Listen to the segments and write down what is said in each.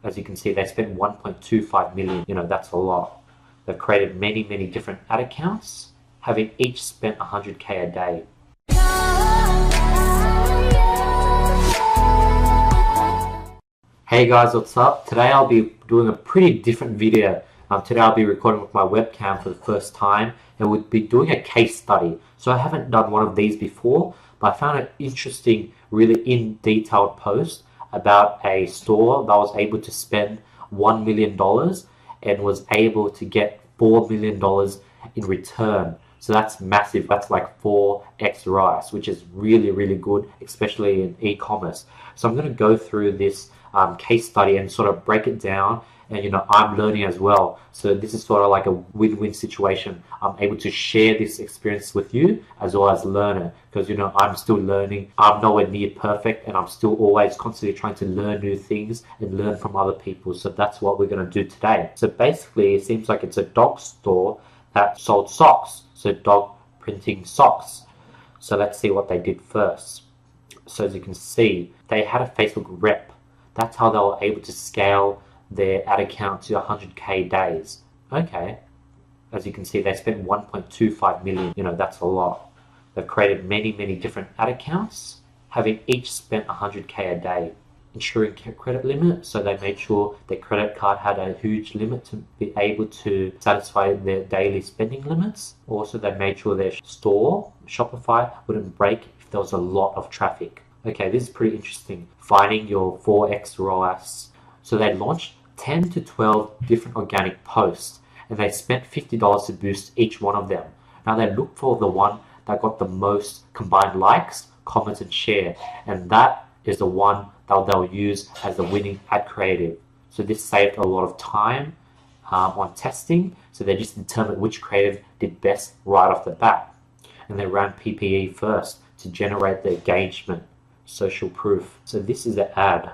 As you can see, they spent 1.25 million. That's a lot. They've created many, many different ad accounts, having each spent 100K a day. Hey guys, what's up? Today I'll be doing a pretty different video. Today I'll be recording with my webcam for the first time, and we'll be doing a case study. So I haven't done one of these before, but I found an interesting, really in-detailed post about a store that was able to spend $1 million and was able to get $4 million in return. So that's massive. That's like 4x rise, which is really, really good, especially in e-commerce. So I'm going to go through this case study and sort of break it down. And I'm learning as well. So this is sort of like a win-win situation. I'm able to share this experience with you as well as learn it, because I'm still learning. I'm nowhere near perfect, and I'm still always constantly trying to learn new things and learn from other people. So that's what we're going to do today. So basically, it seems like it's a dog store that sold socks. So dog printing socks. So let's see what they did first. So as you can see, they had a Facebook rep. That's how they were able to scale their ad account to 100K days. Okay. As you can see, they spent 1.25 million. That's a lot. They've created many, many different ad accounts, having each spent 100K a day. Ensuring credit limit, so they made sure their credit card had a huge limit to be able to satisfy their daily spending limits. Also, they made sure their store, Shopify, wouldn't break if there was a lot of traffic. Okay, this is pretty interesting. Finding your 4x ROAS. So they launched 10 to 12 different organic posts, and they spent $50 to boost each one of them. Now they look for the one that got the most combined likes, comments, and share, and that is the one that they'll use as the winning ad creative. So this saved a lot of time on testing, so they just determined which creative did best right off the bat. And they ran PPE first to generate the engagement, social proof. So this is the ad.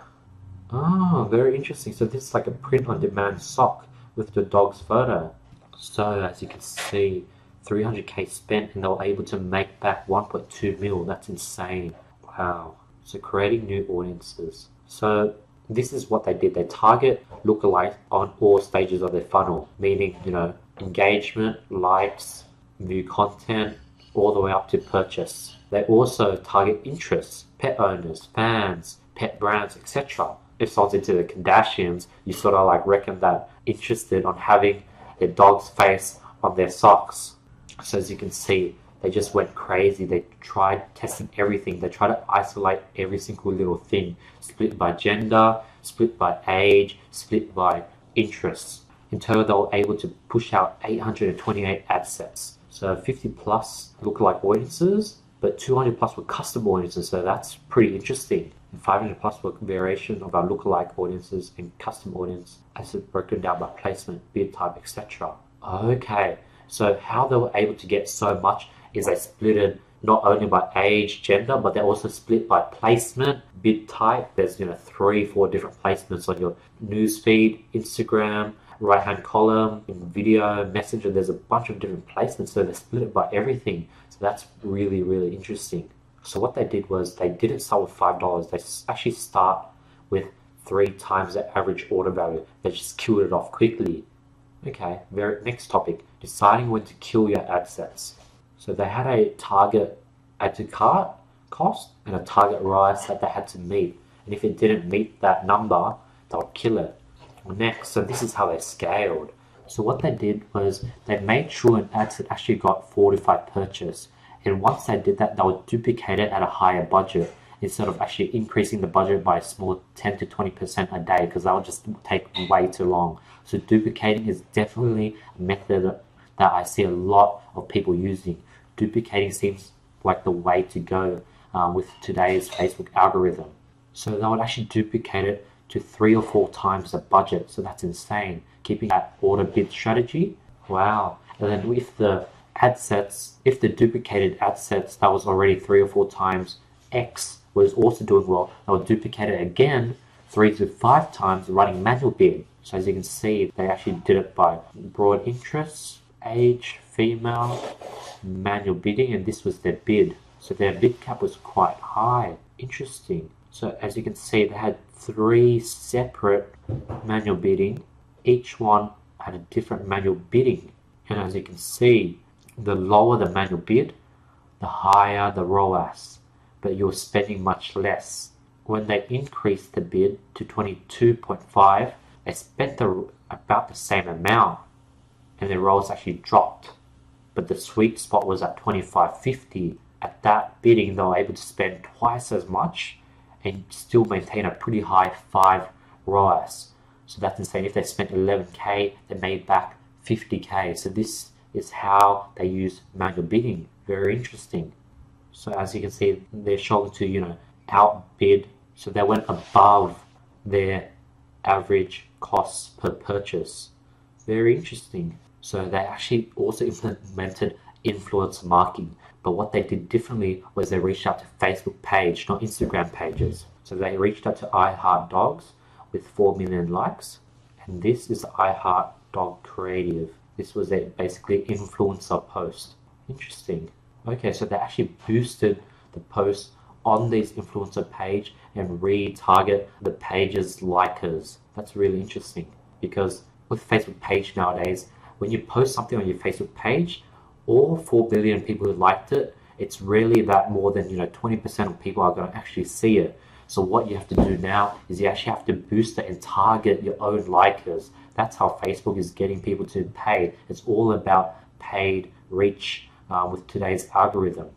Oh, very interesting. So this is like a print-on-demand sock with the dog's photo. So as you can see, 300K spent, and they were able to make back 1.2 mil. That's insane. Wow. So creating new audiences. So this is what they did. They target lookalike on all stages of their funnel, meaning, engagement, likes, view content, all the way up to purchase. They also target interests, pet owners, fans, pet brands, etc. If someone's into the Kardashians, you sort of like reckon that interested on having their dog's face on their socks. So as you can see, they just went crazy. They tried testing everything. They tried to isolate every single little thing. Split by gender, split by age, split by interests. In total, they were able to push out 828 ad sets. So 50 plus lookalike audiences, but 200 plus were custom audiences. So that's pretty interesting. And 500 plus were variation of our lookalike audiences and custom audience, as it's broken down by placement, bid type, etc. Okay, so how they were able to get so much is they split it not only by age, gender, but they also split by placement, bid type. There's 3-4 different placements on your newsfeed, Instagram, right-hand column, in video, messenger. There's a bunch of different placements, so they split it by everything. So that's really, really interesting. So what they did was they didn't start with $5. They actually start with 3 times the average order value. They just killed it off quickly. Okay, next topic, deciding when to kill your ad sets. So they had a target add to cart cost and a target rise that they had to meet. And if it didn't meet that number, they'll kill it. Next, so this is how they scaled. So what they did was they made sure an ad set actually got 45 purchase. And once they did that, they would duplicate it at a higher budget instead of actually increasing the budget by a small 10 to 20% a day, because that would just take way too long. So duplicating is definitely a method that I see a lot of people using. Duplicating seems like the way to go with today's Facebook algorithm. So they would actually duplicate it to 3 or 4 times the budget. So that's insane. Keeping that order bid strategy. Wow. And then if the duplicated ad sets that was already 3 or 4 times X was also doing well, they would duplicate it again 3 to 5 times running manual bid. So as you can see, they actually did it by broad interests, age, female, manual bidding, and this was their bid. So their bid cap was quite high. Interesting. So as you can see, they had 3 separate manual bidding. Each one had a different manual bidding. And as you can see, the lower the manual bid, the higher the ROAS, but you're spending much less. When they increased the bid to 22.5, they spent about the same amount, and their ROAS actually dropped. But the sweet spot was at 25.50. At that bidding, they were able to spend twice as much and still maintain a pretty high 5 ROAS. So that's insane. If they spent 11k, they made back 50k. So this is how they use manual bidding. Very interesting. So as you can see, they're showing to, outbid. So they went above their average costs per purchase. Very interesting. So they actually also implemented influencer marketing. But what they did differently was they reached out to Facebook page, not Instagram pages. So they reached out to I Heart Dogs with 4 million likes. And this is the I Heart Dog Creative. This was a basically influencer post. Interesting. Okay, so they actually boosted the post on this influencer page and retarget the page's likers. That's really interesting, because with Facebook page nowadays, when you post something on your Facebook page, all 4 billion people who liked it, it's really that more than 20% of people are going to actually see it. So what you have to do now is you actually have to boost it and target your own likers. That's how Facebook is getting people to pay. It's all about paid reach with today's algorithm.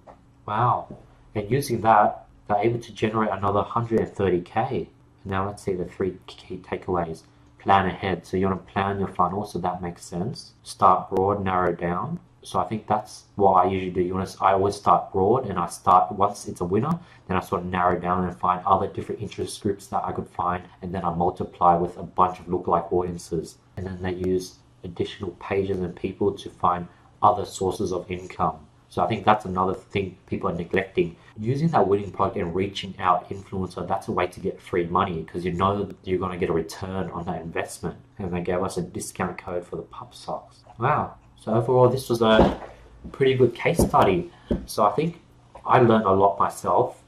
Wow. And using that, they're able to generate another 130k. Now let's see the 3 key takeaways. Plan ahead. So you want to plan your funnel, so that makes sense. Start broad, narrow down. So I think that's what I usually do. I always start broad, and I start once it's a winner, then I sort of narrow down and find other different interest groups that I could find, and then I multiply with a bunch of lookalike audiences. And then they use additional pages and people to find other sources of income. So I think that's another thing people are neglecting. Using that winning product and reaching out influencer, that's a way to get free money, because you know that you're going to get a return on that investment. And they gave us a discount code for the pup socks. Wow. So overall, this was a pretty good case study. So I think I learned a lot myself.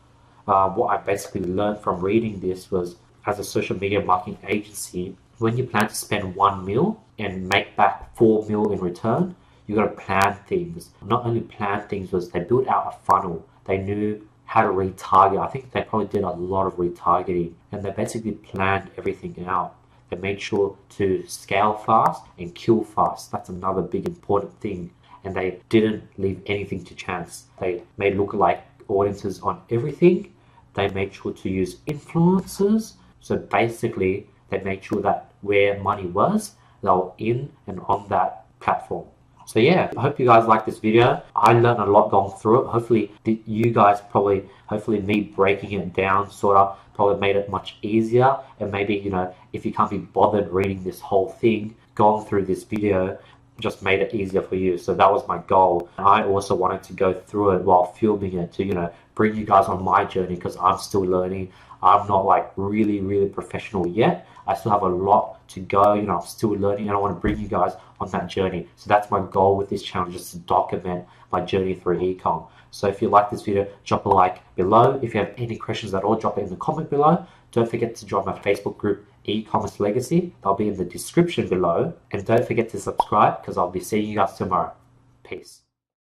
What I basically learned from reading this was, as a social media marketing agency, when you plan to spend 1 mil and make back 4 mil in return, you got to plan things. Not only plan things, was they built out a funnel. They knew how to retarget. I think they probably did a lot of retargeting, and they basically planned everything out. They made sure to scale fast and kill fast. That's another big important thing. And they didn't leave anything to chance. They made lookalike audiences on everything. They made sure to use influencers. So basically, they made sure that where money was, they were in and on that platform. So yeah, I hope you guys like this video. I learned a lot going through it. Hopefully you guys hopefully me breaking it down probably made it much easier. And maybe, if you can't be bothered reading this whole thing, going through this video just made it easier for you. So that was my goal. And I also wanted to go through it while filming it to, bring you guys on my journey, because I'm still learning. I'm not like really, really professional yet. I still have a lot to go. I'm still learning, and I want to bring you guys on that journey. So that's my goal with this channel, just to document my journey through e-com. So if you like this video, drop a like below. If you have any questions at all, drop it in the comment below. Don't forget to join my Facebook group, E-commerce Legacy. That'll be in the description below. And don't forget to subscribe, because I'll be seeing you guys tomorrow. Peace.